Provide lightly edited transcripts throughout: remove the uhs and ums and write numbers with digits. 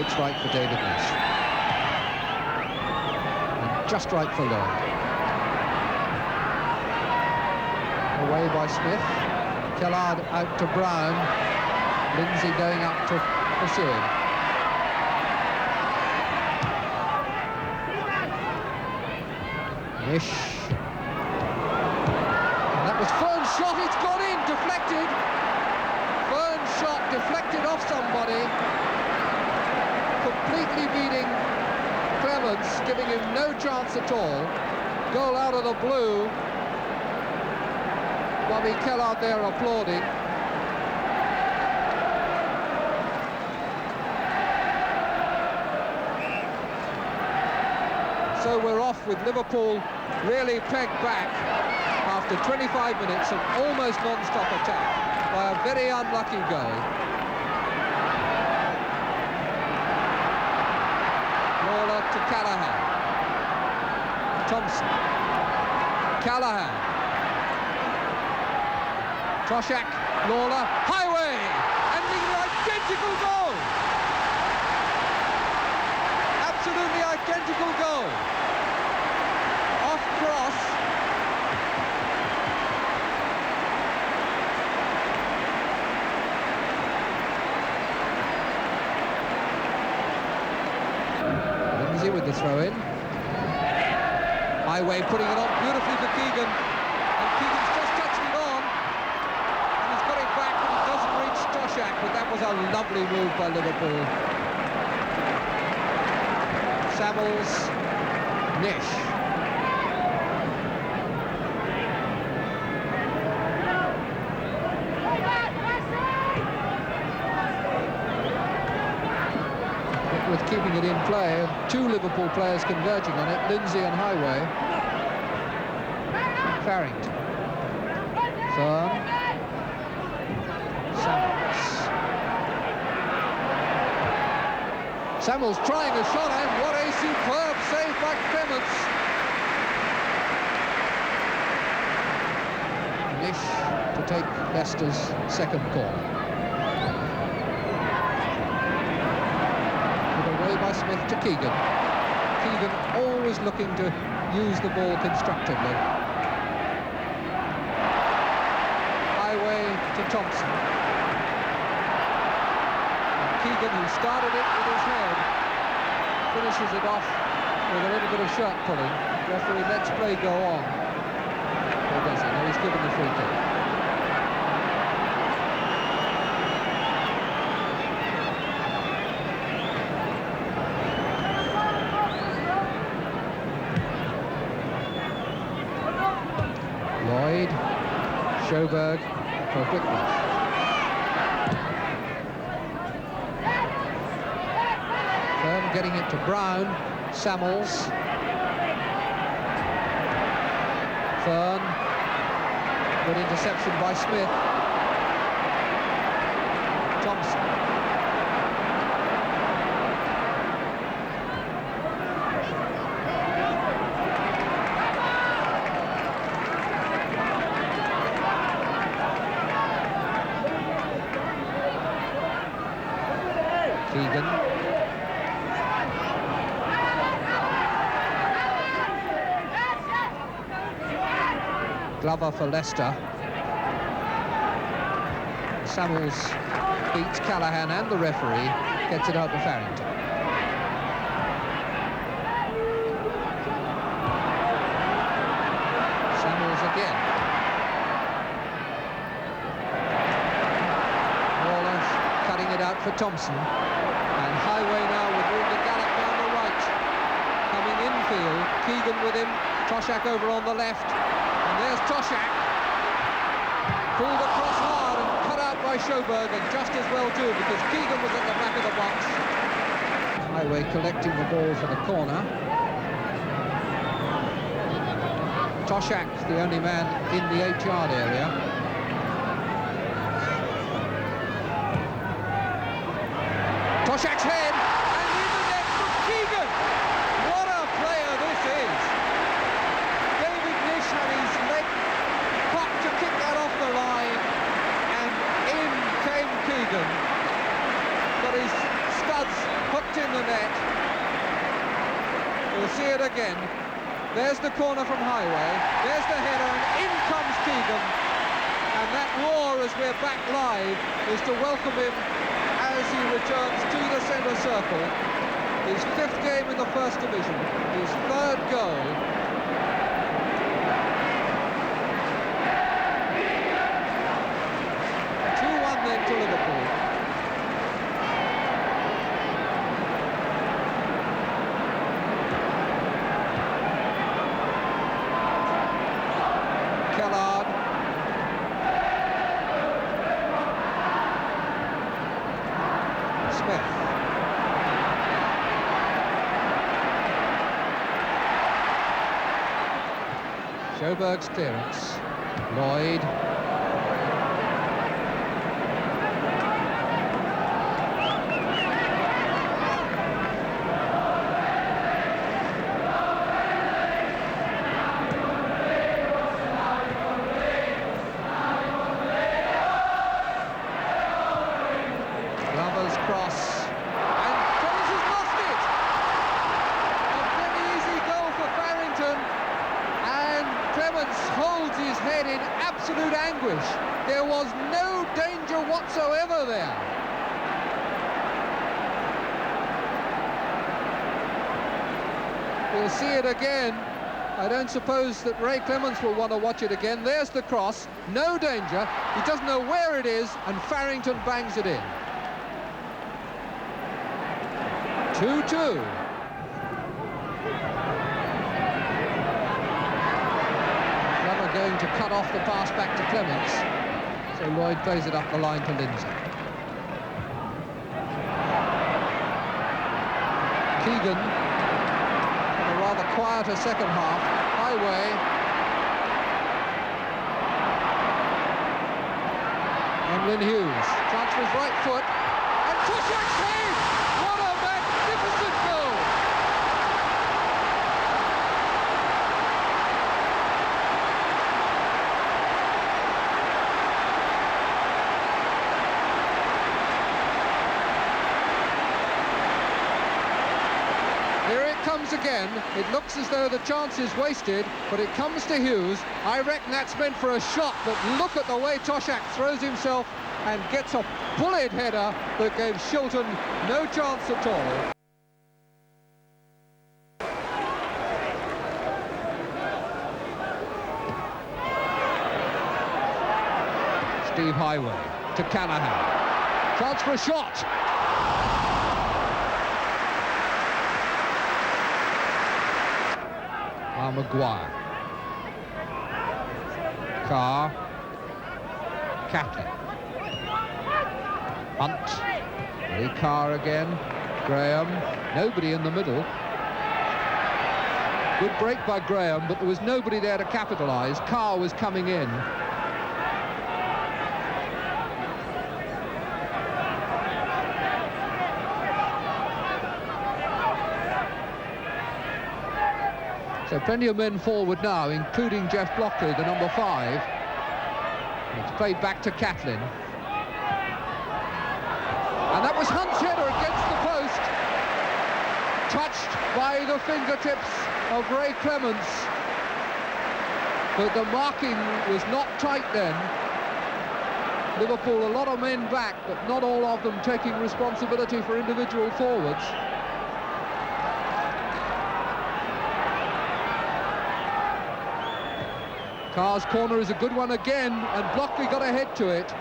Looks right for David Nish. And just right for Lloyd. Away by Smith. Kellard out to Brown. Lindsay going up to pursue him. Nish. And that was Fern's shot. It's gone in. Deflected. Fern's shot deflected off somebody. Completely beating Clements, giving him no chance at all. Goal out of the blue. Bobby Kellard there applauding. So we're off with Liverpool really pegged back after 25 minutes of almost non-stop attack by a very unlucky goal. Lawler to Callaghan. Thompson. Callaghan. Toshak, Lawler, Highway, ending an identical goal. Absolutely identical goal. Off cross. Lindsay with the throw in. Highway putting it on beautifully for Keegan. And Keegan's just touched it on. And he's got it back, but it doesn't reach Toshak. But that was a lovely move by Liverpool. Samuels, Nish. With keeping it in play, two Liverpool players converging on it, Lindsay and Highway. Farrington. Fern. Samuels. Samuels trying a shot, and what a superb save by Clements. Nish to take Leicester's second corner. By Smith to Keegan. Keegan always looking to use the ball constructively. Highway to Thompson. And Keegan, who started it with his head, finishes it off with a little bit of shirt pulling. Referee lets play go on. Or does he? No, he's given the free kick. Lloyd, Sjoberg for Whitworth. Fern getting it to Brown, Samuels. Fern, good interception by Smith. Thompson. Keegan. Glover for Leicester. Samuels beats Callaghan and the referee, gets it out to Farrington. Samuels again. Wallace cutting it out for Thompson. And Highway now with all the gallop down the right. Coming infield, Keegan with him, Toshak over on the left. And there's Toshak. Pulled across hard and cut out by Sjoberg, and just as well too, because Keegan was at the back of the box. Highway collecting the ball for the corner. Toshak, the only man in the 8-yard area. Toshak's head, and in the net for Keegan. What a player this is. David Nish had his leg popped to kick that off the line, and in came Keegan. Got his studs hooked again. There's the corner from Highway. There's the header, and in comes Keegan. And that roar as we're back live is to welcome him as he returns to the centre circle. His 5th game in the First Division, his 3rd goal. Then to Liverpool. Kellard. Smith. Sjoberg's clearance. Lloyd. Cross, and Clements has lost it! A very easy goal for Farrington, and Clements holds his head in absolute anguish. There was no danger whatsoever there. We'll see it again. I don't suppose that Ray Clements will want to watch it again. There's the cross, no danger. He doesn't know where it is, and Farrington bangs it in. 2-2. Glover going to cut off the pass back to Clements, so Lloyd plays it up the line to Lindsay. Keegan, in a rather quieter second half. Highway. Emlyn Hughes, chance for his right foot, and Tushak save! What a magnificent goal! Here it comes again. It looks as though the chance is wasted, but it comes to Hughes. I reckon that's meant for a shot, but look at the way Toshak throws himself and gets a bullet header that gave Shilton no chance at all. Steve Highway to Callaghan. Chance for a shot. Maguire. Carr. Catlin. Hunt. Lee Carr again. Graham. Nobody in the middle. Good break by Graham, but there was nobody there to capitalise. Carr was coming in. So plenty of men forward now, including Jeff Blockley, the number 5. It's played back to Catlin. And that was Hunt's header against the post. Touched by the fingertips of Ray Clements. But the marking was not tight then. Liverpool, a lot of men back, but not all of them taking responsibility for individual forwards. Carr's corner is a good one again, and Blockley got ahead to it.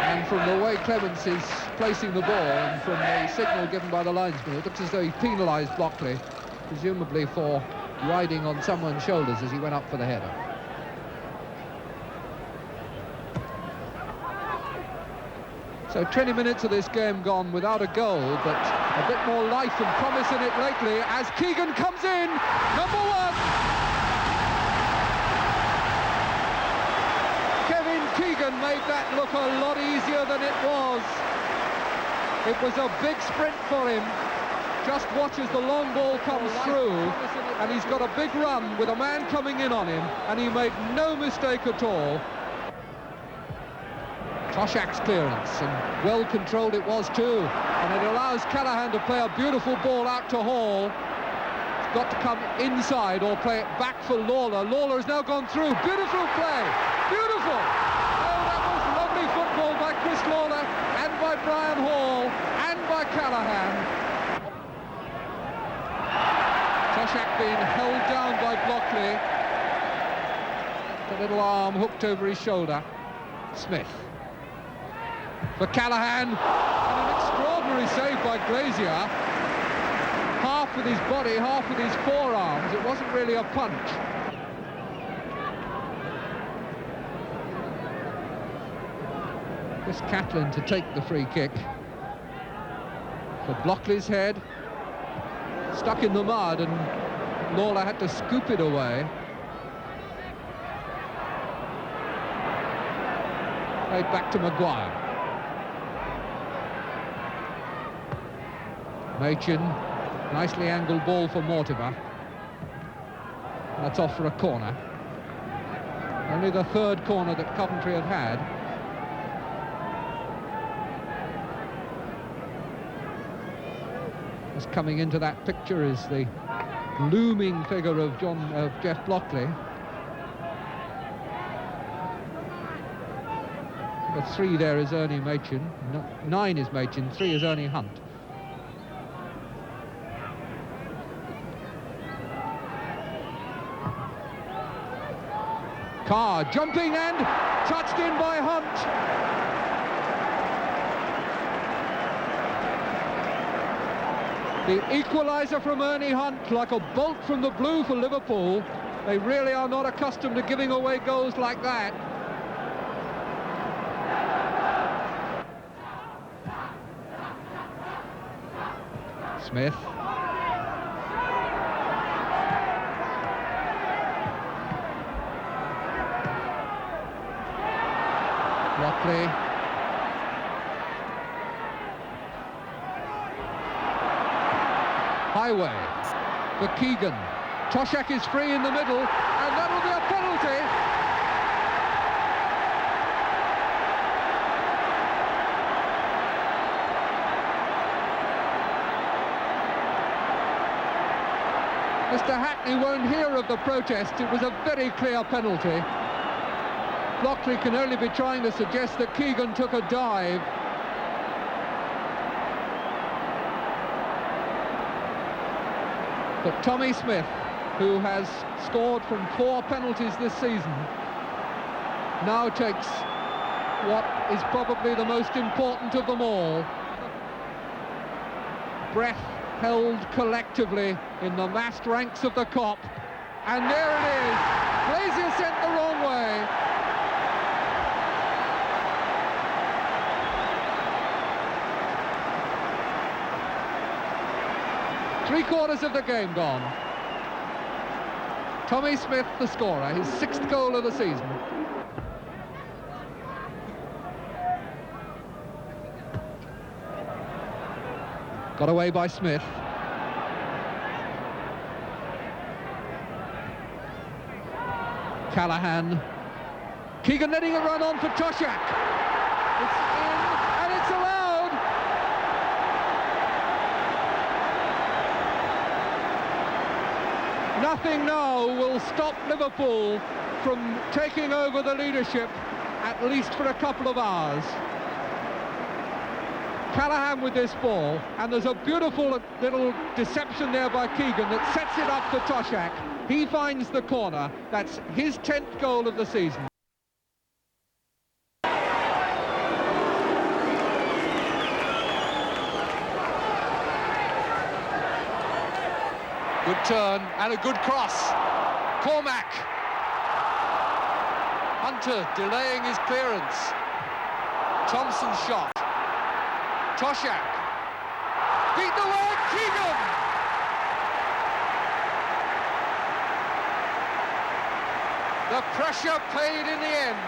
And from the way Clements is placing the ball, and from the signal given by the linesman, it looks as though he penalised Blockley, presumably for riding on someone's shoulders as he went up for the header. So 20 minutes of this game gone without a goal, but a bit more life and promise in it lately as Keegan comes in, number 1! Kevin Keegan made that look a lot easier than it was. It was a big sprint for him, just watches the long ball comes through, and he's got a big run with a man coming in on him, and he made no mistake at all. Toshak's clearance, and well controlled it was too, and it allows Callaghan to play a beautiful ball out to Hall. He's got to come inside or play it back for Lawler. Lawler has now gone through. Beautiful play, beautiful. Oh, that was lovely football by Chris Lawler and by Brian Hall and by Callaghan. Toshak being held down by Blockley. The little arm hooked over his shoulder. Smith. For Callaghan, and an extraordinary save by Glazier. Half with his body, half with his forearms. It wasn't really a punch. Chris Catlin to take the free kick. For Blockley's head. Stuck in the mud, and Lawler had to scoop it away. Played back to Maguire. Machin, nicely angled ball for Mortimer. That's off for a corner. Only the third corner that Coventry have had. Just coming into that picture is the looming figure of Jeff Blockley. The 3 there is Ernie Machin. 9 is Machin, 3 is Ernie Hunt. Carr jumping and touched in by Hunt. The equaliser from Ernie Hunt, like a bolt from the blue for Liverpool. They really are not accustomed to giving away goals like that. Smith. Blockley. Highway for Keegan. Toshak is free in the middle, and that'll be a penalty. Mr. Hackney won't hear of the protest. It was a very clear penalty. Blockley can only be trying to suggest that Keegan took a dive. But Tommy Smith, who has scored from 4 penalties this season, now takes what is probably the most important of them all. Breath held collectively in the massed ranks of the Kop. And there it is. Glazier sent the wrong way. Three-quarters of the game gone. Tommy Smith, the scorer, his 6th goal of the season. Got away by Smith. Callaghan. Keegan letting it run on for Toshak. It's in, and it's allowed. Nothing now will stop Liverpool from taking over the leadership, at least for a couple of hours. Callaghan with this ball, and there's a beautiful little deception there by Keegan that sets it up for Toshak. He finds the corner. That's his 10th goal of the season. Good turn and a good cross. Cormac. Hunter delaying his clearance. Thompson's shot. Toshak. Beat the wall, Keegan! The pressure paid in the end.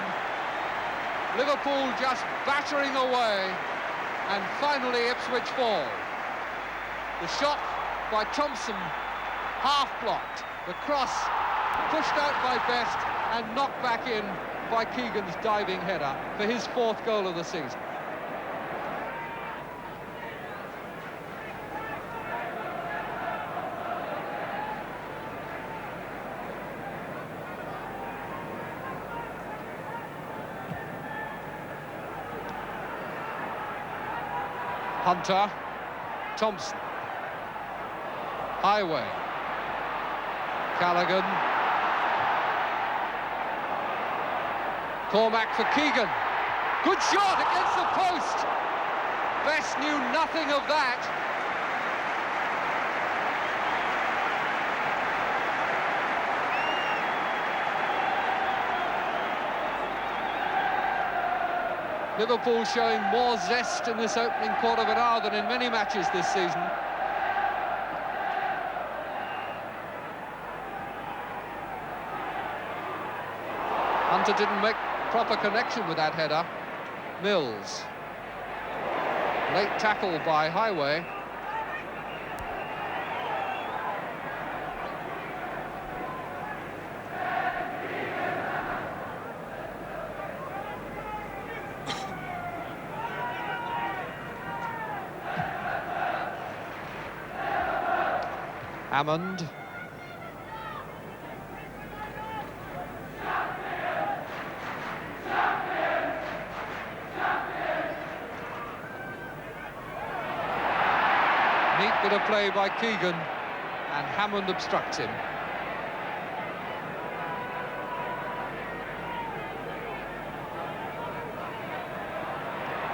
Liverpool just battering away, and finally Ipswich fall. The shot by Thompson, half blocked. The cross pushed out by Best and knocked back in by Keegan's diving header for his 4th goal of the season. Hunter, Thompson, Highway, Callaghan, Cormac for Keegan, good shot against the post. Best knew nothing of that. Liverpool showing more zest in this opening quarter of an hour than in many matches this season. Hunter didn't make proper connection with that header. Mills. Late tackle by Highway. Hammond. Neat bit of play by Keegan, and Hammond obstructs him.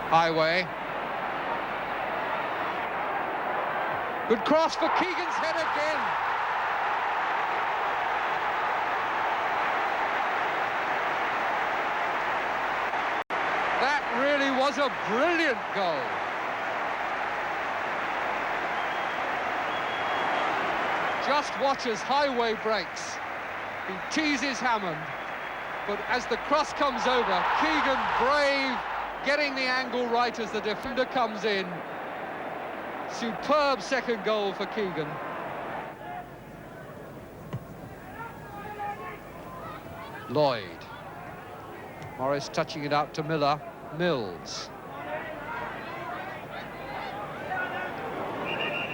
Highway. Good cross for Keegan's head again. That really was a brilliant goal. Just watch as Highway breaks. He teases Hammond, but as the cross comes over, Keegan brave, getting the angle right as the defender comes in. Superb second goal for Keegan. Lloyd. Morris touching it out to Miller. Mills.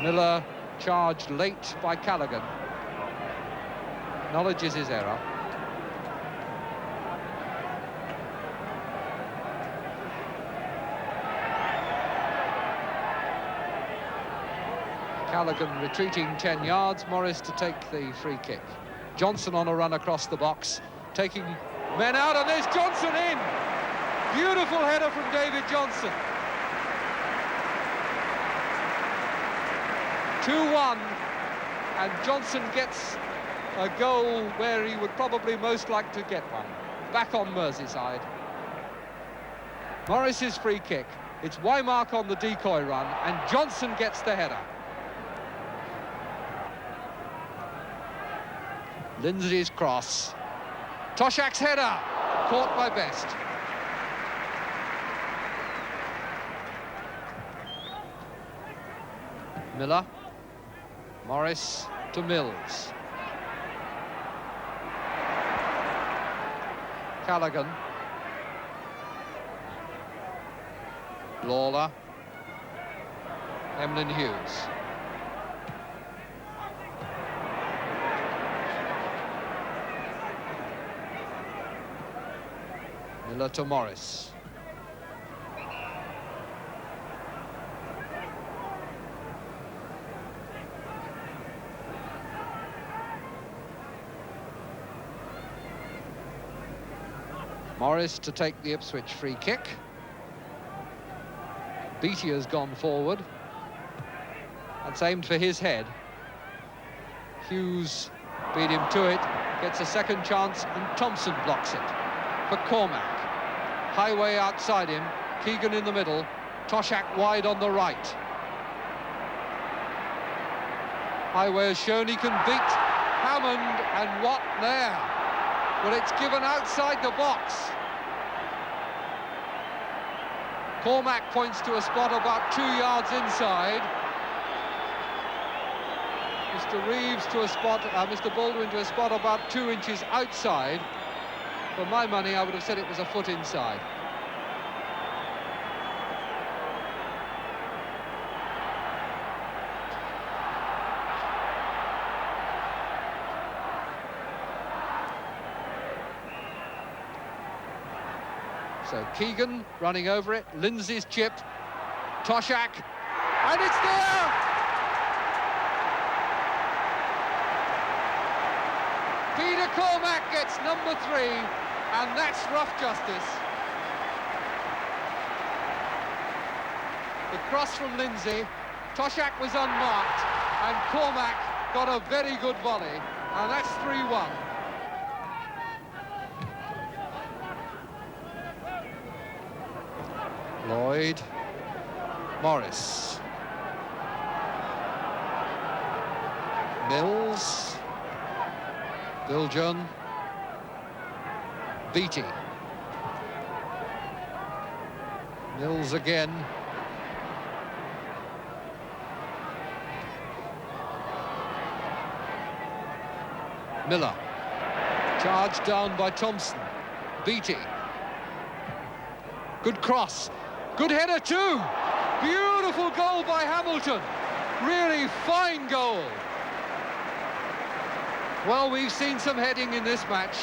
Miller charged late by Callaghan. Acknowledges his error. Callaghan retreating 10 yards, Morris to take the free kick. Johnson on a run across the box, taking men out, and there's Johnson in! Beautiful header from David Johnson. 2-1, and Johnson gets a goal where he would probably most like to get one. Back on Merseyside. Morris's free kick. It's Wymark on the decoy run, and Johnson gets the header. Lindsay's cross. Toshak's header, caught by Best. Miller. Morris to Mills. Callaghan. Lawler. Emlyn Hughes. Miller to Morris. Morris to take the Ipswich free kick. Beattie has gone forward. That's aimed for his head. Hughes beat him to it, gets a second chance, and Thompson blocks it for Cormac. Highway outside him, Keegan in the middle, Toshak wide on the right. Highway has shown he can beat Hammond, and what there? Well, it's given outside the box. Cormac points to a spot about 2 yards inside. Mr. Baldwin to a spot about 2 inches outside. For my money, I would have said it was a foot inside. So Keegan running over it, Lindsay's chipped, Toshak, and it's there! Peter Cormack gets number 3, and that's rough justice. The cross from Lindsay, Toshak was unmarked, and Cormack got a very good volley, and that's 3-1. Lloyd, Morris, Mills, Biljon, Beattie, Mills again, Miller, charged down by Thompson, Beattie, good cross. Good header too. Beautiful goal by Hamilton. Really fine goal. Well, we've seen some heading in this match.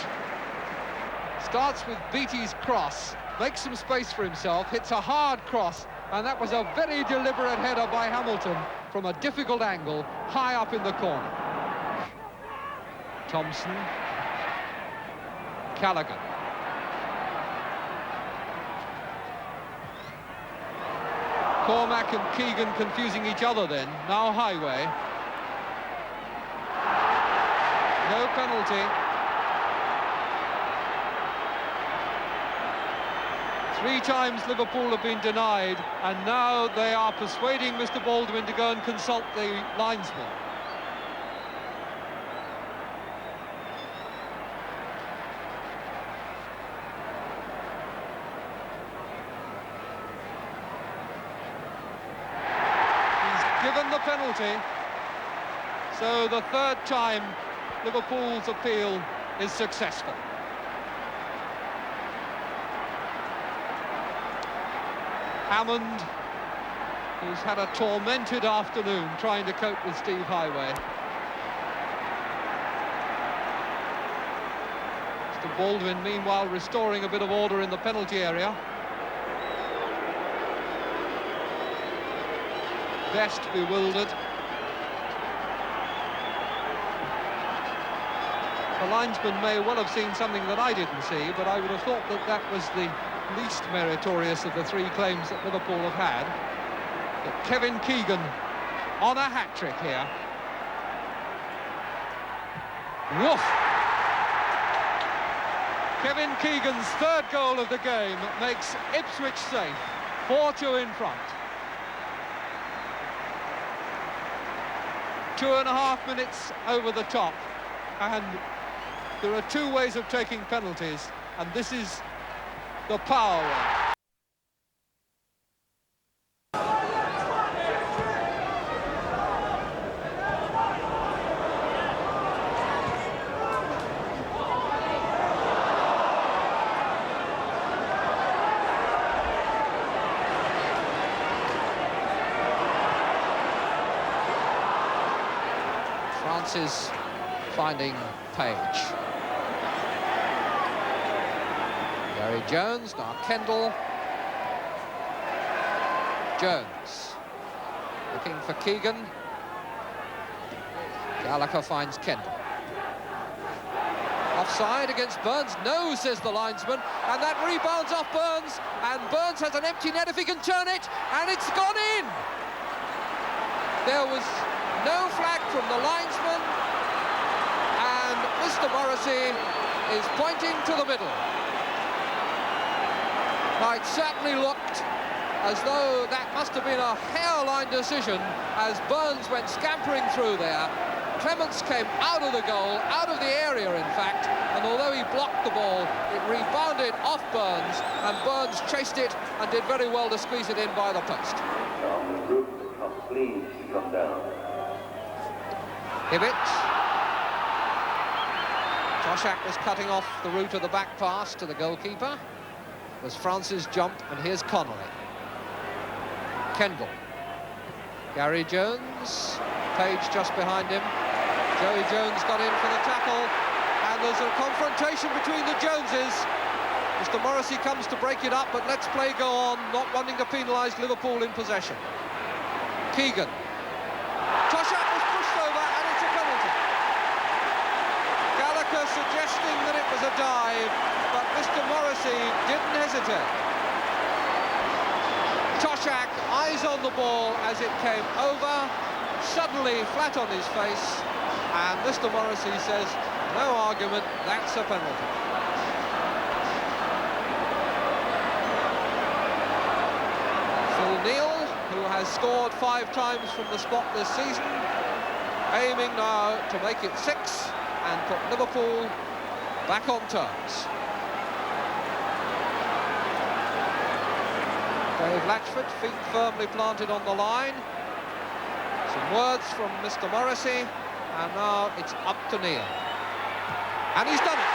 Starts with Beattie's cross, makes some space for himself, hits a hard cross, and that was a very deliberate header by Hamilton from a difficult angle, high up in the corner. Thompson. Callaghan. Cormack and Keegan confusing each other then. Now Highway. No penalty. 3 times Liverpool have been denied, and now they are persuading Mr. Baldwin to go and consult the linesman. Given the penalty, so the 3rd time Liverpool's appeal is successful. Hammond, who's had a tormented afternoon trying to cope with Steve Highway. Mr. Baldwin, meanwhile, restoring a bit of order in the penalty area. Best bewildered. The linesman may well have seen something that I didn't see, but I would have thought that that was the least meritorious of the 3 claims that Liverpool have had. But Kevin Keegan on a hat-trick here. Woof! Kevin Keegan's 3rd goal of the game makes Ipswich safe. 4-2 in front. 2.5 minutes over the top, and there are 2 ways of taking penalties, and this is the power one. Francis finding Page. Gary Jones, now Kendall. Jones looking for Keegan. Gallagher finds Kendall. Offside against Burns? No, says the linesman, and that rebounds off Burns, and Burns has an empty net if he can turn it, and it's gone in! There was no flag from the linesman, and Mr. Morrissey is pointing to the middle. Now, it certainly looked as though that must have been a hairline decision as Burns went scampering through there. Clements came out of the goal, out of the area in fact, and although he blocked the ball, it rebounded off Burns, and Burns chased it and did very well to squeeze it in by the post. Please come down. Hibbett. Toshak was cutting off the route of the back pass to the goalkeeper. It was France's jump, and here's Connolly. Kendall. Gary Jones. Page just behind him. Joey Jones got in for the tackle, and there's a confrontation between the Joneses. Mr. Morrissey comes to break it up, but let's play go on, not wanting to penalise Liverpool in possession. Keegan. Toshak was pushed over, and it's a penalty. Gallagher suggesting that it was a dive, but Mr. Morrissey didn't hesitate. Toshak, eyes on the ball as it came over, suddenly flat on his face, and Mr. Morrissey says, no argument, that's a penalty. Phil Neal, who has scored 5 times from the spot this season, aiming now to make it 6 and put Liverpool back on terms. Dave Latchford, feet firmly planted on the line. Some words from Mr. Morrissey, and now it's up to Neal. And he's done it.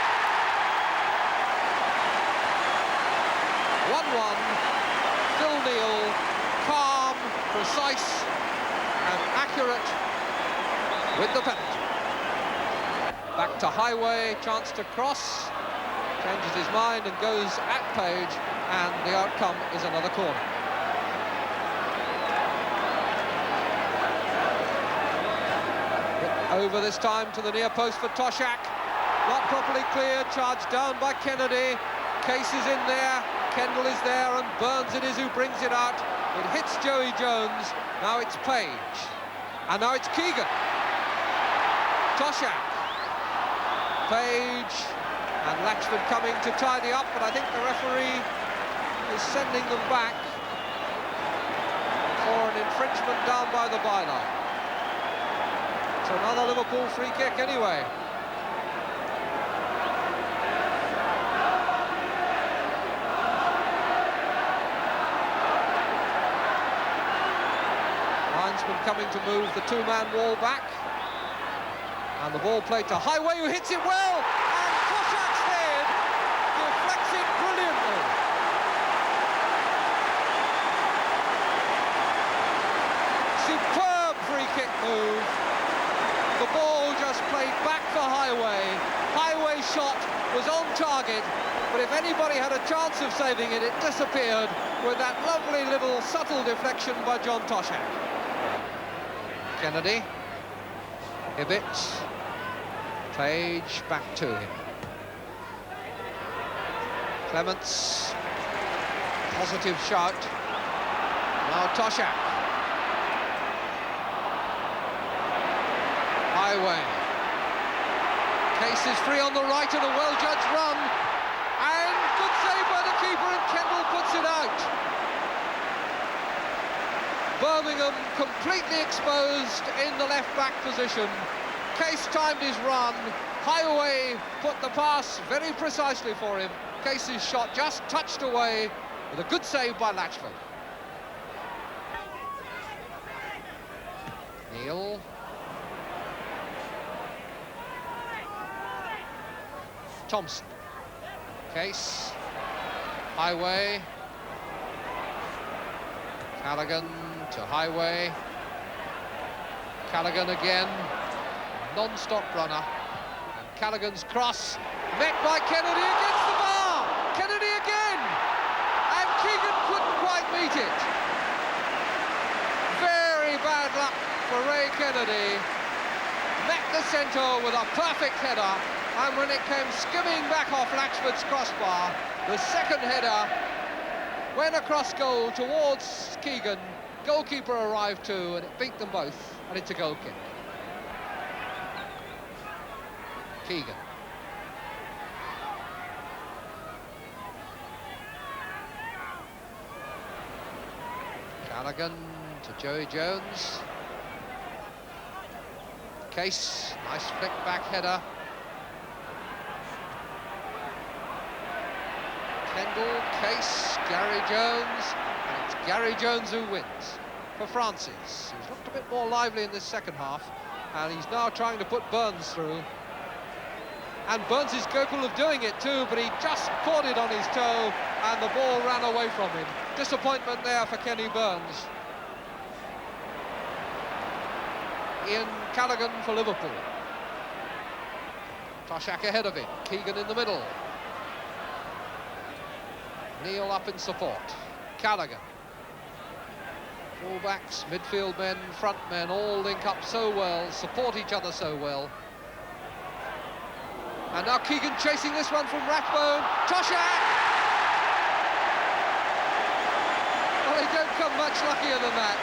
1-1. Phil Neal, calm, precise, and accurate with the penalty. Back to Highway, chance to cross. Changes his mind and goes at Page, and the outcome is another corner. Over this time to the near post for Toshak. Not properly cleared, charged down by Kennedy. Case is in there, Kendall is there, and Burns it is who brings it out. It hits Joey Jones, now it's Page. And now it's Keegan. Toshak. Page. And Latchford coming to tidy up, but I think the referee is sending them back for an infringement down by the byline. It's another Liverpool free kick anyway. Linesman coming to move the two-man wall back. And the ball played to Highway, who hits it well. Toshak's head deflects it brilliantly. Superb free kick move. The ball just played back for Highway. Highway's shot was on target, but if anybody had a chance of saving it, it disappeared with that lovely little subtle deflection by John Toshak. Kennedy. Hibbett. Page back to him. Clements, positive shout. Now Toshak. Highway. Case is free on the right and a well-judged run. And good save by the keeper, and Kendall puts it out. Birmingham completely exposed in the left-back position. Case timed his run. Highway put the pass very precisely for him. Case's shot just touched away with a good save by Latchford. Neal. Thompson. Case. Highway. Callaghan to Highway. Callaghan again. Non-stop runner. And Callaghan's cross met by Kennedy against the bar. Kennedy again. And Keegan couldn't quite meet it. Very bad luck for Ray Kennedy. Met the centre with a perfect header. And when it came skimming back off Latchford's crossbar, the second header went across goal towards Keegan. Goalkeeper arrived too, and it beat them both, and it's a goal kick. Keegan. Callaghan to Joey Jones. Case, nice flick back header. Kendall, Case, Gary Jones, and it's Gary Jones who wins for Francis, who's looked a bit more lively in this second half. And he's now trying to put Burns through. And Burns is capable of doing it too, but he just caught it on his toe and the ball ran away from him. Disappointment there for Kenny Burns. Ian Callaghan for Liverpool. Toshak ahead of him, Keegan in the middle. Neil up in support. Callaghan. Full-backs, midfield men, front men, all link up so well, support each other so well. And now Keegan chasing this one from Rathbone. Toshak! Well, they don't come much luckier than that.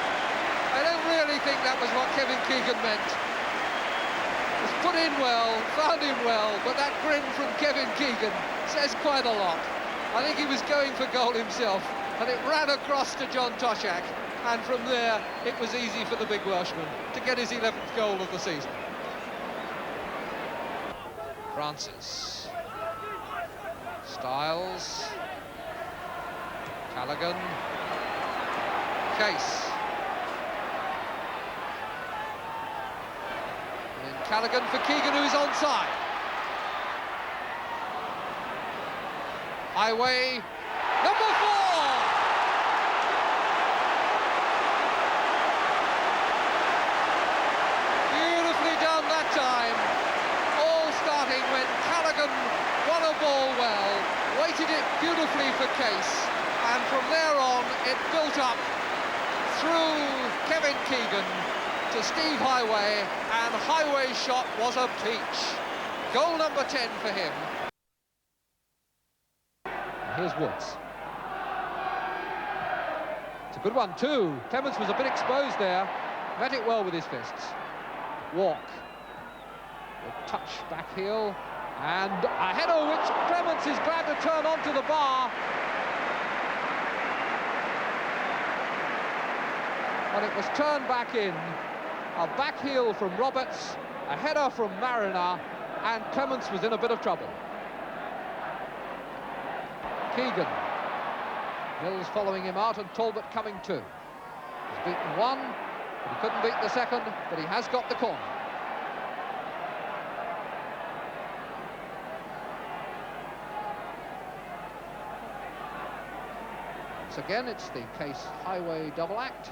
I don't really think that was what Kevin Keegan meant. It was put in well, found him well, but that grin from Kevin Keegan says quite a lot. I think he was going for goal himself, and it ran across to John Toshak, and from there it was easy for the big Welshman to get his 11th goal of the season. Francis. Styles. Callaghan. Case. And Callaghan for Keegan, who is onside. Highway. Number 4! Beautifully done that time. Starting when Callaghan won a ball well, weighted it beautifully for Case, and from there on it built up through Kevin Keegan to Steve Highway, and Highway's shot was a peach. Goal number 10 for him. Here's Woods. It's a good one too. Clements was a bit exposed there, met it well with his fists. Walk. A touch back heel, and a header which Clements is glad to turn onto the bar. But it was turned back in. A back heel from Roberts, a header from Mariner, and Clements was in a bit of trouble. Keegan. Mills following him out, and Talbot coming too. He's beaten one, but he couldn't beat the second, but he has got the corner. Again, it's the Case Highway double act.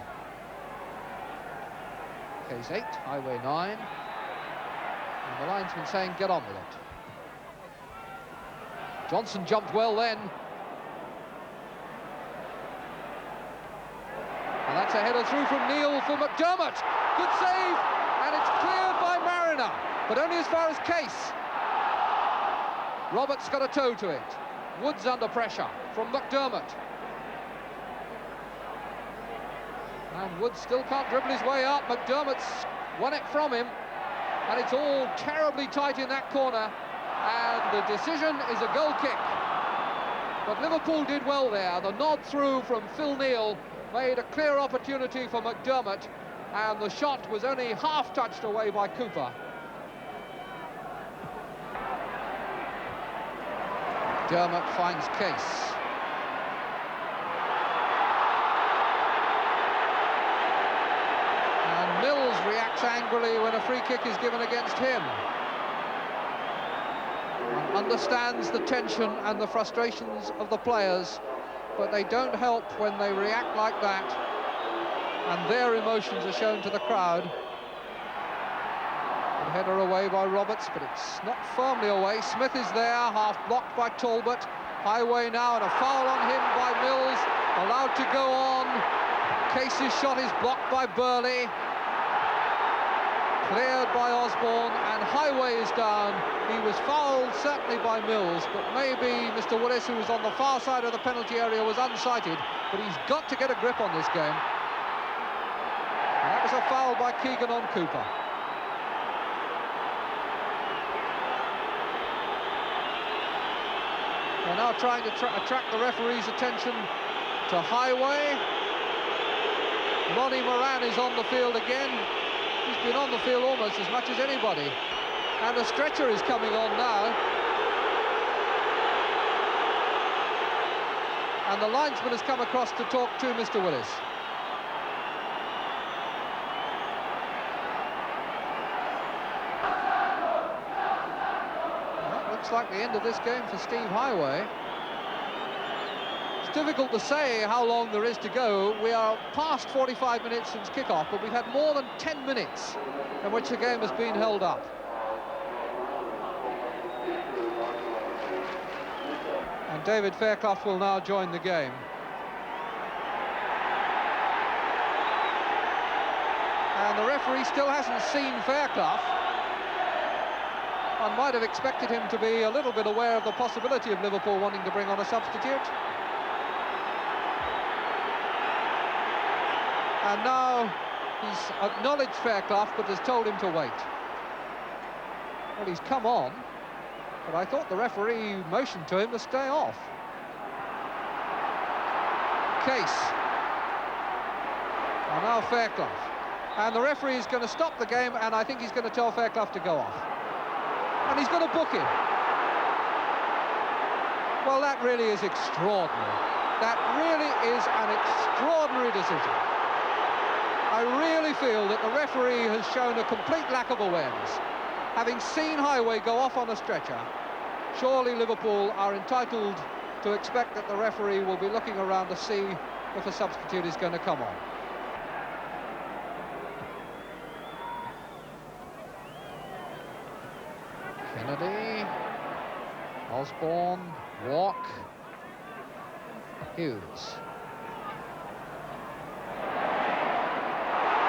Case 8, Highway 9. And the linesman saying, get on with it. Johnson jumped well then. And that's a header through from Neil for McDermott. Good save, and it's cleared by Mariner, but only as far as Case. Roberts got a toe to it. Woods under pressure from McDermott. And Woods still can't dribble his way up. McDermott's won it from him. And it's all terribly tight in that corner. And the decision is a goal kick. But Liverpool did well there. The nod through from Phil Neal made a clear opportunity for McDermott. And the shot was only half touched away by Cooper. McDermott finds Case. Mills reacts angrily when a free kick is given against him. Understands the tension and the frustrations of the players, but they don't help when they react like that, and their emotions are shown to the crowd. A header away by Roberts, but it's not firmly away. Smith is there, half blocked by Talbot. Highway now, and a foul on him by Mills. Allowed to go on. Case's shot is blocked by Burley. Cleared by Osborne, and Highway is down. He was fouled certainly by Mills, but maybe Mr. Willis, who was on the far side of the penalty area, was unsighted, but he's got to get a grip on this game. And that was a foul by Keegan on Cooper. They're now trying to attract the referee's attention to Highway. Ronnie Moran is on the field again. He's been on the field almost as much as anybody. And a stretcher is coming on now. And the linesman has come across to talk to Mr. Willis. looks like the end of this game for Steve Highway. It's difficult to say how long there is to go. We are past 45 minutes since kick-off, but we've had more than 10 minutes in which the game has been held up. And David Fairclough will now join the game. And the referee still hasn't seen Fairclough. One might have expected him to be a little bit aware of the possibility of Liverpool wanting to bring on a substitute. And now he's acknowledged Fairclough, but has told him to wait. Well, he's come on, but I thought the referee motioned to him to stay off. Case. And now Fairclough. And the referee is going to stop the game, and I think he's going to tell Fairclough to go off. And he's going to book him. Well, that really is extraordinary. That really is an extraordinary decision. I really feel that the referee has shown a complete lack of awareness. Having seen Highway go off on a stretcher, surely Liverpool are entitled to expect that the referee will be looking around to see if a substitute is going to come on. Kennedy, Osborne, Walk, Hughes.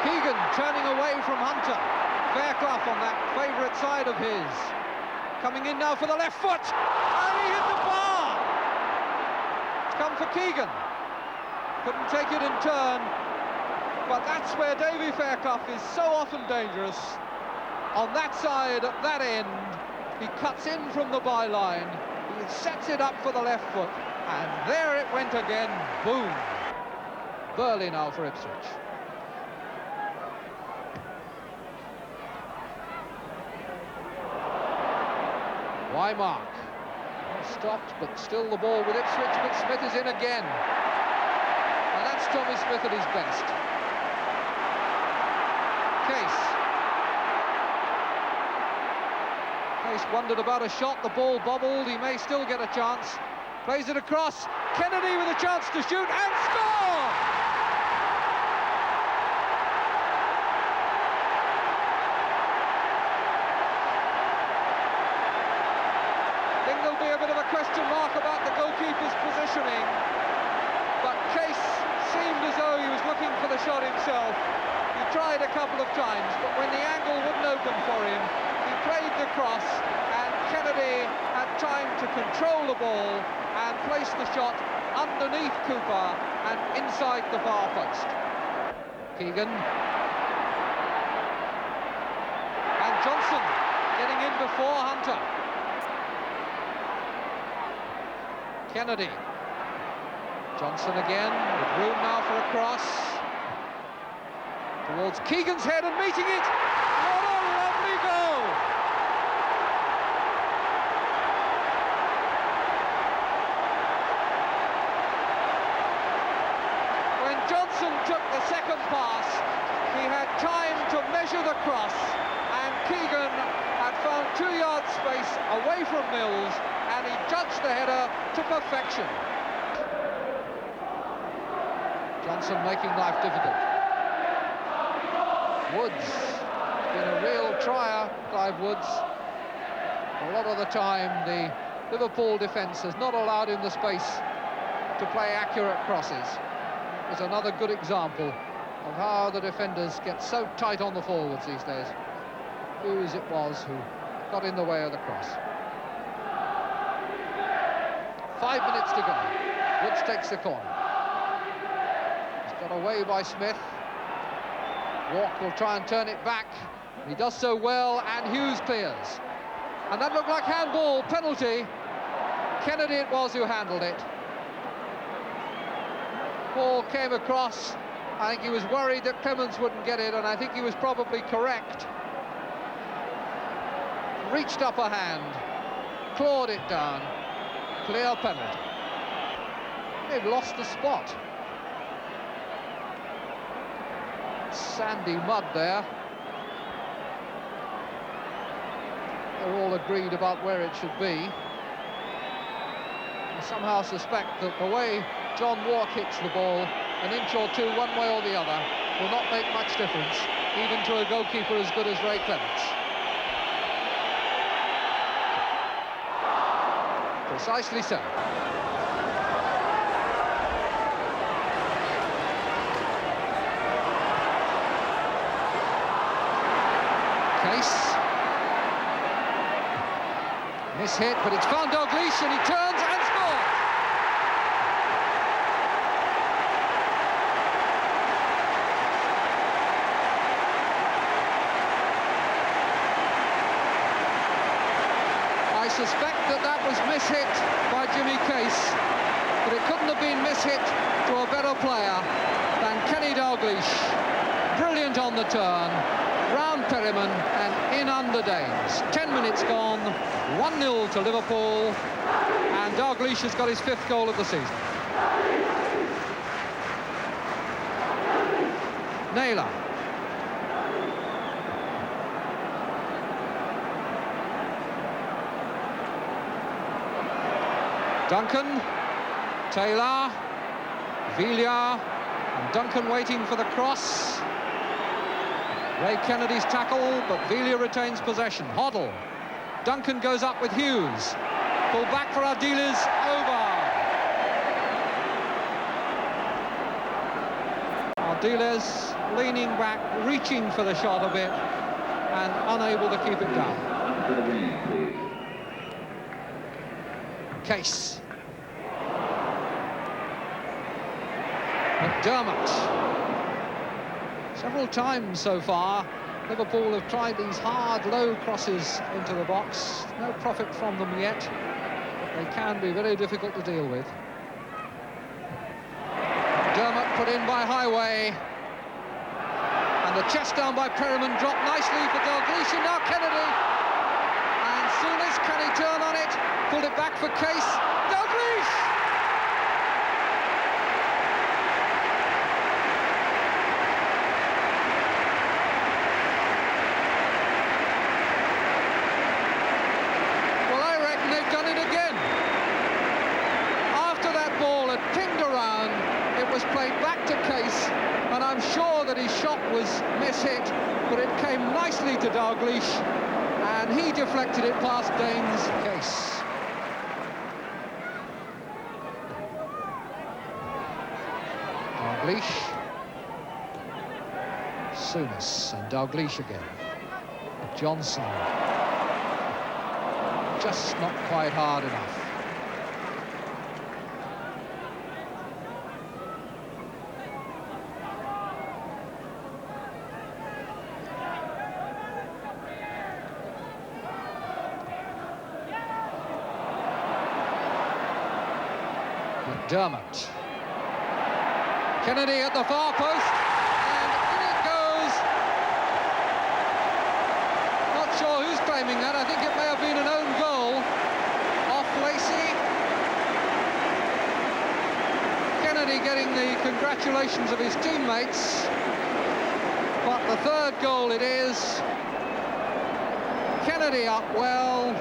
Keegan turning away from Hunter. Fairclough on that favourite side of his. Coming in now for the left foot. And he hit the bar! It's come for Keegan. Couldn't take it in turn. But that's where Davy Fairclough is so often dangerous. On that side, at that end, he cuts in from the byline. He sets it up for the left foot. And there it went again. Boom. Burley now for Ipswich. Wymark stopped, but still the ball with Ipswich, but Smith is in again. And that's Tommy Smith at his best. Case wondered about a shot, the ball bobbled, he may still get a chance. Plays it across, Kennedy with a chance to shoot and score! There'll be a bit of a question mark about the goalkeeper's positioning, but Case seemed as though he was looking for the shot himself. He tried a couple of times, but when the angle wouldn't open for him, he played the cross, and Kennedy had time to control the ball and place the shot underneath Cooper and inside the far post. Keegan. And Johnson getting in before Hunter. Kennedy. Johnson again, with room now for a cross. Towards Keegan's head and meeting it. What a lovely goal! When Johnson took the second pass, he had time to measure the cross, and Keegan had found 2 yards space away from Mills, and he judged the header to perfection. Johnson making life difficult. Woods, been a real trier, Clive Woods. A lot of the time the Liverpool defence has not allowed him the space to play accurate crosses. It was another good example of how the defenders get so tight on the forwards these days. Hughes it was who got in the way of the cross. 5 minutes to go. Woods takes the corner. He's got away by Smith. Walk will try and turn it back. He does so well, and Hughes clears. And that looked like handball, penalty. Kennedy it was who handled it. Ball came across. I think he was worried that Clemens wouldn't get it, and I think he was probably correct. Reached up a hand, clawed it down. Clear penalty. They've lost the spot. Sandy mud there. they're all agreed about where it should be. I somehow suspect that the way John Wark hits the ball, an inch or two one way or the other, will not make much difference, even to a goalkeeper as good as Ray Clements. Precisely so. Case. Miss-hit, but it's found Dalglish, and he turns and scores! I suspect that was mis-hit by Jimmy Case, but it couldn't have been mis-hit to a better player than Kenny Dalglish. Brilliant on the turn, round Perryman and in under Danes. 10 minutes gone, 1-0 to Liverpool, and Dalglish has got his 5th goal of the season. Naylor. Duncan, Taylor, Villa, and Duncan waiting for the cross. Ray Kennedy's tackle, but Villa retains possession. Hoddle. Duncan goes up with Hughes. Pull back for Ardiles, over. Ardiles leaning back, reaching for the shot a bit, and unable to keep it down. Case. McDermott. Several times so far, Liverpool have tried these hard, low crosses into the box. No profit from them yet, but they can be very difficult to deal with. McDermott put in by Highway. And the chest down by Perryman dropped nicely for Dalglish, and now Kennedy. And Souness, can he turn on it? Pulled it back for Case. Dalglish! Well, I reckon they've done it again. After that ball had pinged around, it was played back to Case, and I'm sure that his shot was mis-hit, but it came nicely to Dalglish, and he deflected it past Dane's. Case. Dalglish, Souness, and Dalglish again. Johnson, just not quite hard enough. McDermott. Kennedy at the far post, and in it goes. Not sure who's claiming that. I think it may have been an own goal off Lacey. Kennedy getting the congratulations of his teammates, but the 3rd goal it is. Kennedy up well,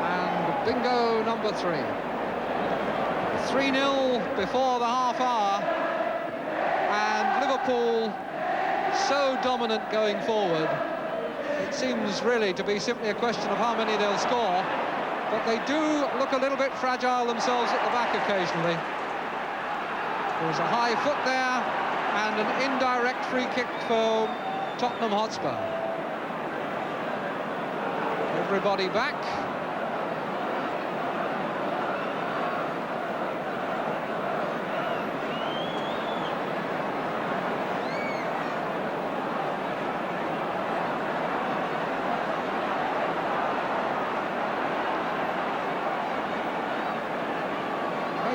and bingo number 3. 3-0 before the half hour, and Liverpool so dominant going forward. It seems really to be simply a question of how many they'll score, but they do look a little bit fragile themselves at the back occasionally. There's a high foot there and an indirect free kick for Tottenham Hotspur. Everybody back.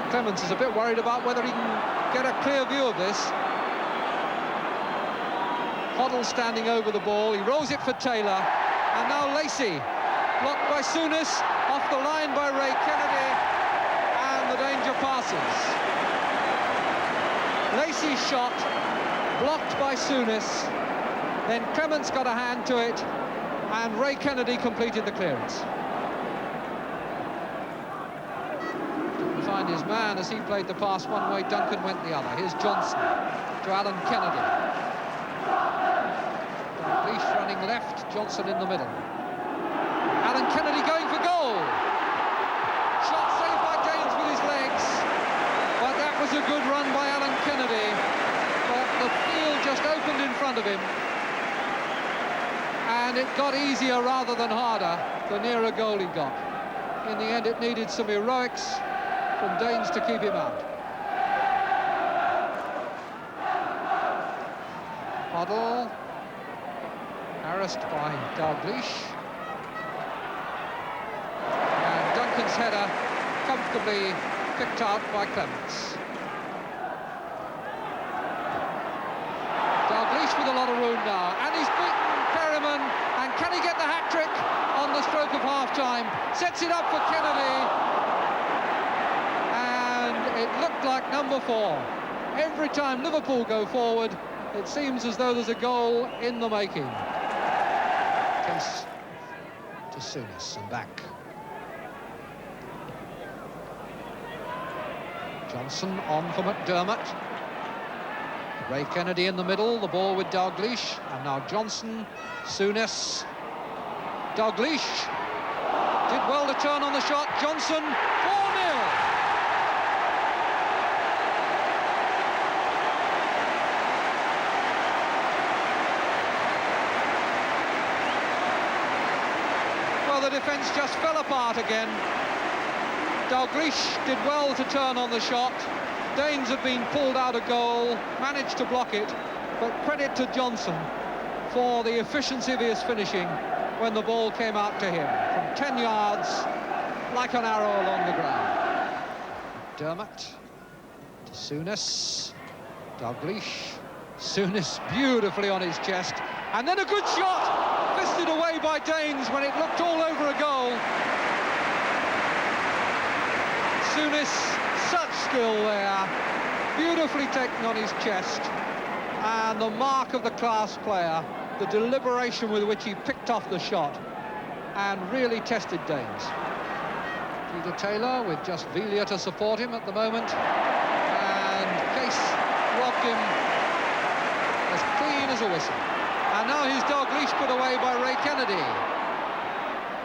Clements is a bit worried about whether he can get a clear view of this. Hoddle standing over the ball, he rolls it for Taylor, and now Lacey, blocked by Souness, off the line by Ray Kennedy, and the danger passes. Lacey's shot, blocked by Souness, then Clements got a hand to it, and Ray Kennedy completed the clearance. Didn't find his man as he played the pass one way, Duncan went the other. Here's Johnson to Alan Kennedy. Leash running left, Johnson in the middle. Alan Kennedy going for goal. Shot saved by Danes with his legs, but that was a good run by Alan Kennedy. But the field just opened in front of him, and it got easier rather than harder the nearer goal he got. In the end, it needed some heroics from Danes to keep him out. Hoddle, harassed by Dalglish. And Duncan's header comfortably picked out by Clements. Dalglish with a lot of room now, and he's beaten Perryman, and can he get the hat-trick on the stroke of half-time? Sets it up for Kennedy, and it looked like number 4. Every time Liverpool go forward, it seems as though there's a goal in the making. Case to Souness and back. Johnson on for McDermott. Ray Kennedy in the middle, the ball with Dalglish, and now Johnson, Souness, Dalglish did well to turn on the shot. Johnson, 4-0. Well, the defence just fell apart again. Dalglish did well to turn on the shot. Danes have been pulled out of goal, managed to block it, but credit to Johnson for the efficiency of his finishing when the ball came out to him from 10 yards, like an arrow along the ground. Dermott to Souness, Dalglish, Souness beautifully on his chest, and then a good shot, fisted away by Danes when it looked all over a goal. Souness, such skill there, beautifully taken on his chest, and the mark of the class player, the deliberation with which he picked off the shot and really tested Danes. Peter Taylor with just Villa to support him at the moment, and Case robbed him as clean as a whistle. And now here's Dalglish put away by Ray Kennedy.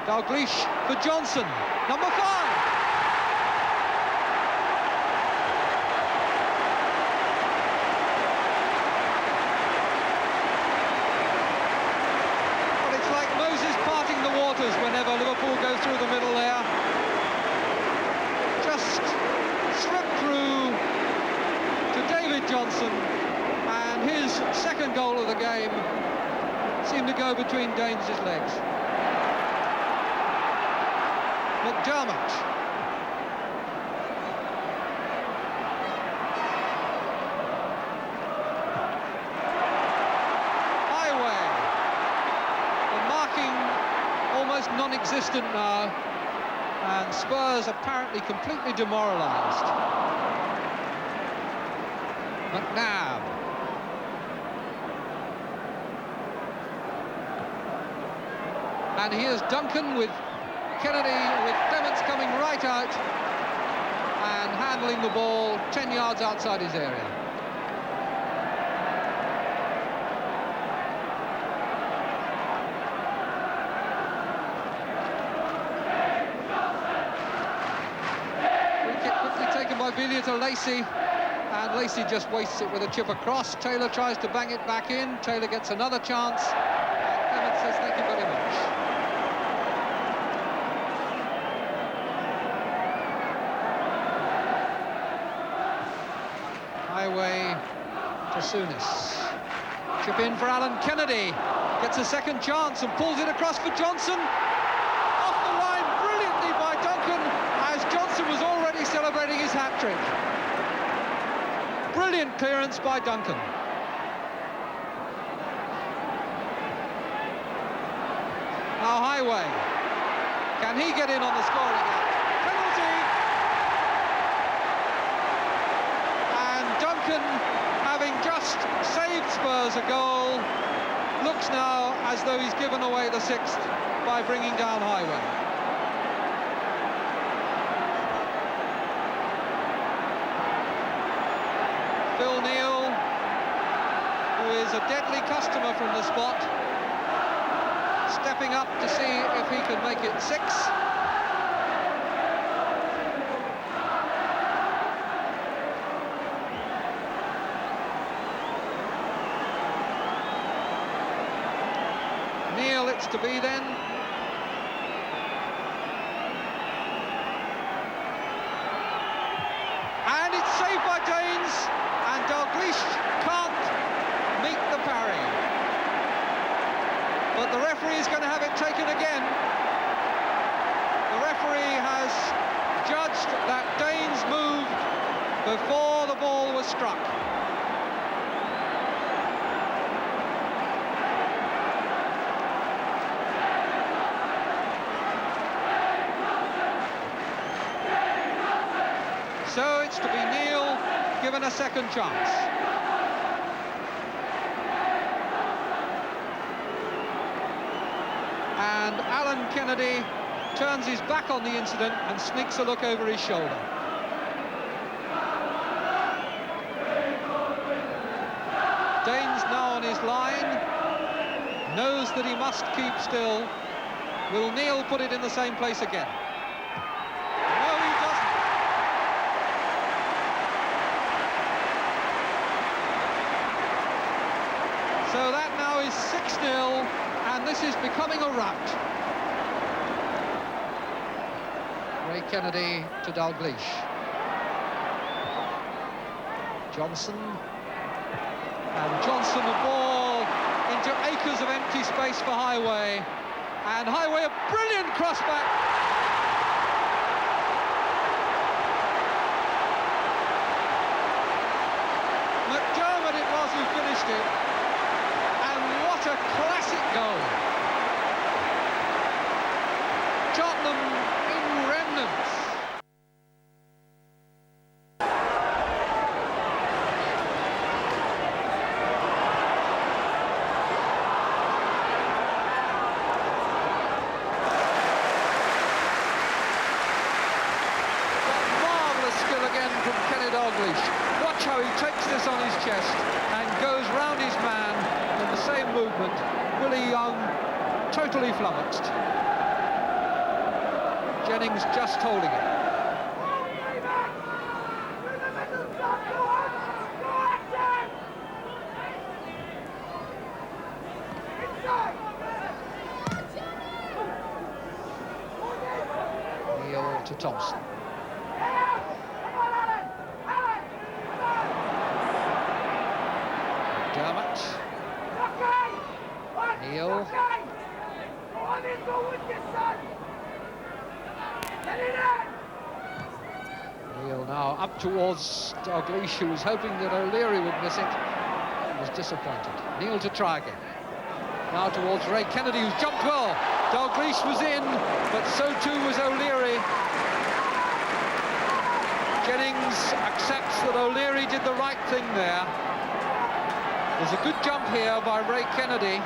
Dalglish for Johnson, number 5. Whenever Liverpool go through the middle there, just slipped through to David Johnson, and his second goal of the game seemed to go between Danes' legs. McDermott. Non-existent now, and Spurs apparently completely demoralised. McNabb. And here's Duncan with Kennedy, with Clements coming right out and handling the ball 10 yards outside his area. Villa to Lacey, and Lacey just wastes it with a chip across. Taylor tries to bang it back in. Taylor gets another chance, and Clement says thank you very much. Highway to Souness. Chip in for Alan Kennedy. Gets a second chance and pulls it across for Johnson. Off the line brilliantly by Duncan, as Johnson was already celebrating his hat-trick. Brilliant clearance by Duncan. Now Highway. Can he get in on the scoring act? Penalty! And Duncan, having just saved Spurs a goal, looks now as though he's given away the sixth by bringing down Highway. Phil Neal, who is a deadly customer from the spot, stepping up to see if he can make it six. Neal, it's to be then. And it's saved by Danes, and Dalglish can't meet the parry. But the referee is going to have it taken again. The referee has judged that Danes moved before the ball was struck. So it's to be Neal given a second chance. And Alan Kennedy turns his back on the incident and sneaks a look over his shoulder. Danes now on his line, knows that he must keep still. Will Neal put it in the same place again? No, he doesn't. So that now is 6-0, and this is becoming a rout. Ray Kennedy to Dalglish. Johnson. And Johnson, the ball into acres of empty space for Highway. And Highway, a brilliant crossback. McDermott it was who finished it. What a classic goal. Tottenham in remnants. Marvellous skill again from Kenny Dalglish. Watch how he takes this on his chest and goes round his man in the same movement. Willie Young totally flummoxed. Jennings just holding it. Neal to Thompson. Dermot. Neal. Neal now up towards Dalglish, who was hoping that O'Leary would miss it. He was disappointed. Neal to try again. Now towards Ray Kennedy, who's jumped well. Dalglish was in, but so too was O'Leary. Jennings accepts that O'Leary did the right thing there. There's a good jump here by Ray Kennedy.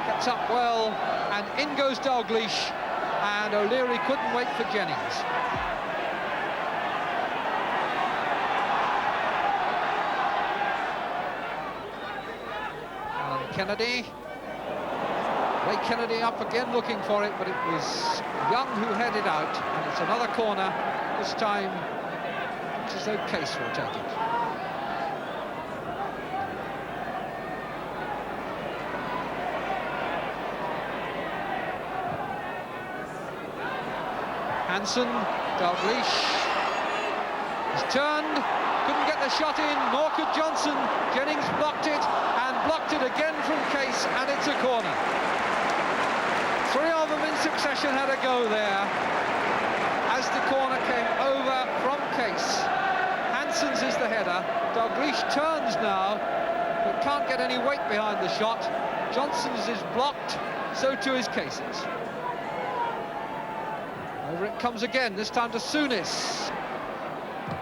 Gets up well, and in goes Dalglish, and O'Leary couldn't wait for Jennings. And Kennedy. Ray Kennedy up again looking for it, but it was Young who headed out, and it's another corner. This time, it's as though Case will take it. Hansen, Dalglish, he's turned, couldn't get the shot in, nor could Johnson. Jennings blocked it, and blocked it again from Case, and it's a corner. Three of them in succession had a go there, as the corner came over from Case. Hansen's is the header. Dalglish turns now, but can't get any weight behind the shot. Johnson's is blocked, so too is Case's. Over it comes again, this time to Souness.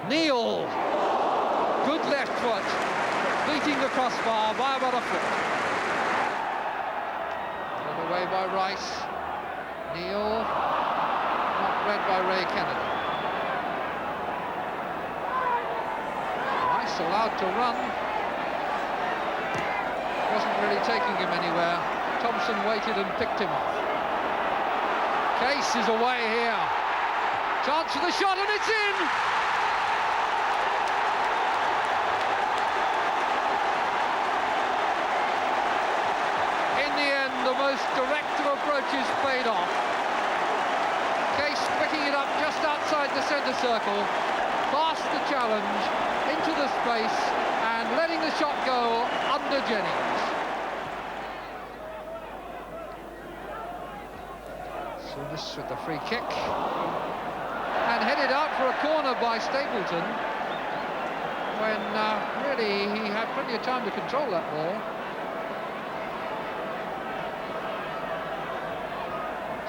Neal, good left foot, beating the crossbar by about a foot. Rice. Neil, not read by Ray Kennedy. Rice allowed to run. Wasn't really taking him anywhere. Thompson waited and picked him off. Case is away here. Chance for the shot, and it's in! In the end, the most direct of approaches paid off. Case picking it up just outside the centre circle, past the challenge, into the space, and letting the shot go under Jennings. Souness with the free kick. And headed out for a corner by Stapleton, when really he had plenty of time to control that ball.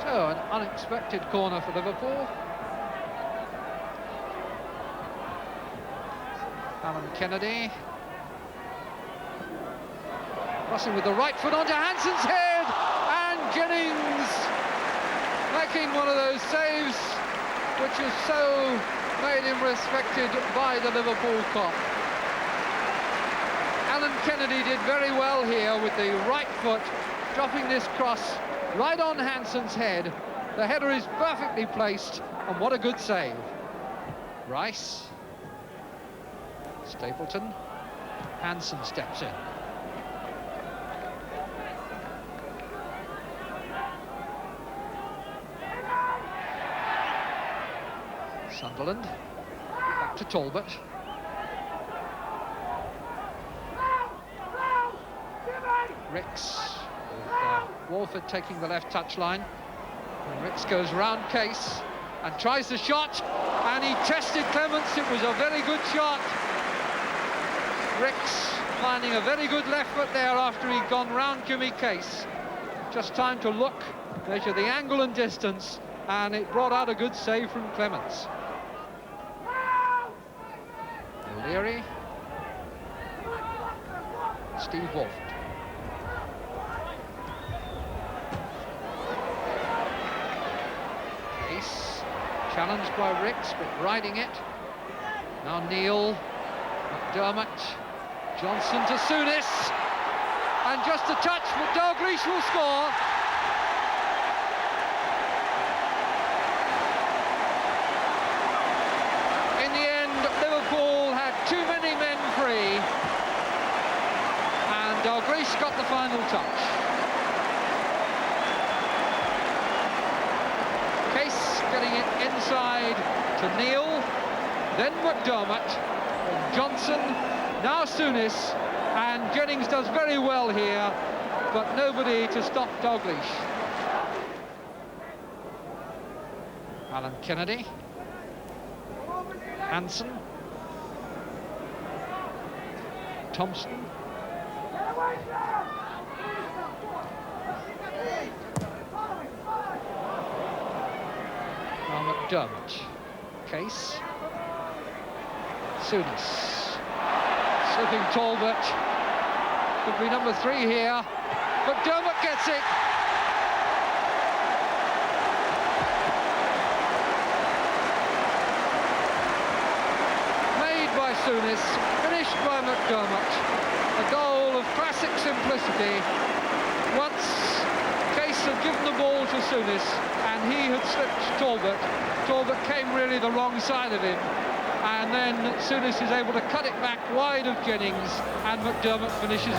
So, an unexpected corner for Liverpool. Alan Kennedy. Crossing with the right foot onto Hansen's head, and Jennings making one of those saves which has so made him respected by the Liverpool cop. Alan Kennedy did very well here with the right foot, dropping this cross right on Hansen's head. The header is perfectly placed, and what a good save. Rice. Stapleton. Hansen steps in. Sunderland. Back to Talbot. Ricks, with Walford taking the left touchline. And Ricks goes round Case and tries the shot, and he tested Clements. It was a very good shot. Ricks finding a very good left foot there after he'd gone round Jimmy Case. Just time to look, measure the angle and distance, and it brought out a good save from Clements. O'Leary. Steve Wolf. Case challenged by Ricks, but riding it. Now Neil, McDermott, Johnson to Souness, and just a touch, but Dalglish will score. In the end, Liverpool had too many men free, and Dalglish got the final touch. Case getting it inside to Neil, then McDermott, then Johnson, now Souness, and Jennings does very well here, but nobody to stop Dalglish. Alan Kennedy. Hansen. Thompson. Now McDermott. Case. Souness. Slipping Talbot. Could be number 3 here. McDermott gets it. Made by Souness, finished by McDermott. A goal of classic simplicity. Once Case had given the ball to Souness and he had slipped Talbot. Talbot came really the wrong side of him. And then Souness is able to cut it back wide of Jennings, and McDermott finishes it.